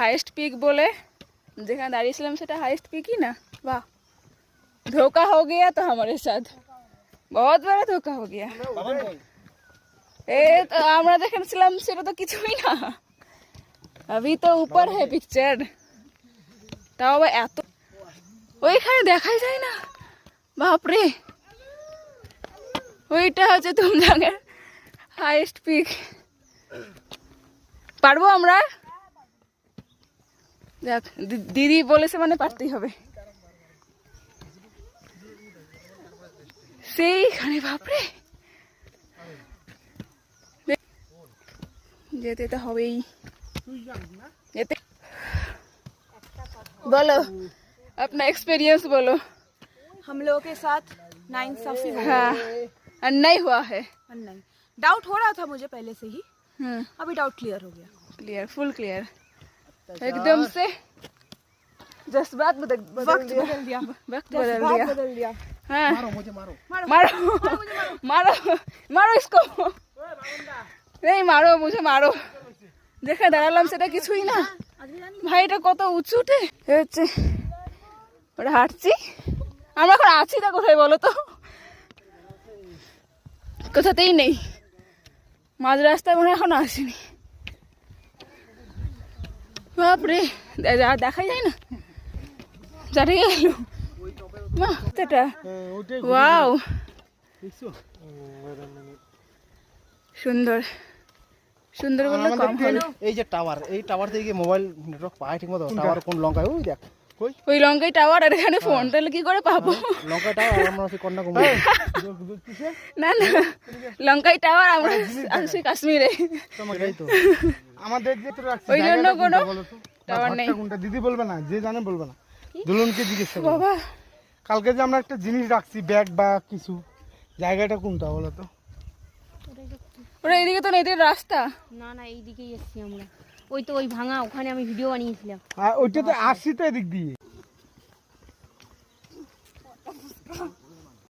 Highest pick बोले जहाँ दाঁড়িয়েছিলাম সেটা हाईएस्ट पिक ही ना। वाह, धोखा हो गया तो हमारे साथ, बहुत बड़ा धोखा हो गया। तो আমরা দেখেছিলাম সেটা তো কিছুই না, अभी तो ऊपर है पिक्चर, তাও আবার এত ওইখানে দেখাই যায় না। বাপরে, ওইটা হচ্ছে তুমজাঙের হাইয়েস্ট পিক। পারবো আমরা? দেখ দিদি বলেছে মানে পারতেই হবে। সেইখানে বাপরে যেতে তো হবেই। যেতে बोलो अपना एक्सपीरियंस बोलो। हम लोगों के साथ नाइंसाफी हो हाँ, नहीं हुआ है। नहीं, डाउट हो रहा था मुझे पहले से ही, अभी डाउट क्लियर हो गया। क्लियर, फुल क्लियर, एकदम से जज्बात बदल दिया। वक्त बदल दिया। हाँ, मारो मुझे, मारो मारो मारो मारो इसको, नहीं मारो मुझे, मारो। দেখে দাঁড়ালাম সেটা কিছুই না ভাই, এটা কত উঁচুতে হচ্ছে। ওটা হাঁটছি আমরা, এখন আছি না কোথায় বলো তো? কোথাতেই নেই, মাঝ রাস্তায় মনে হয় এখনো আসিনি। বাপরে, দেখাই যায় না, চাটে গেল। ওয়াও, সুন্দর সুন্দর বললে কম হলো। এই যে টাওয়ার, এই টাওয়ার থেকে মোবাইল নেটওয়ার্ক পায় ঠিক মতো? টাওয়ার কোন লঙ্কায়? ওই দেখ, ওই লঙ্কাই টাওয়ার, আর এখানে ফোন, তাহলে কি করে পাবো? লঙ্কা টাওয়ার আমরা সেই কন্যা কুমারী। না না, লঙ্কাই টাওয়ার, আমরা আছি কাশ্মীরে। তোমাকেই তো আমাদের যে তোর ওই জন্য কোনো টাওয়ার নেই। কোনটা দিদি বলবে না, যে জানে বলবে না, দুলনকে জিজ্ঞেস করো। বাবা, কালকে যে আমরা একটা জিনিস রাখছি, ব্যাগ বা কিছু, জায়গাটা কোনটা বলো তো? ওরা এইদিকে তো এদের রাস্তা না না, এইদিকেই এসছি আমরা। ওই তো ওই ভাঙা, ওখানে আমি ভিডিও বানিয়েছিলাম। ওইটা তো আসছি তো এদিক দিয়ে।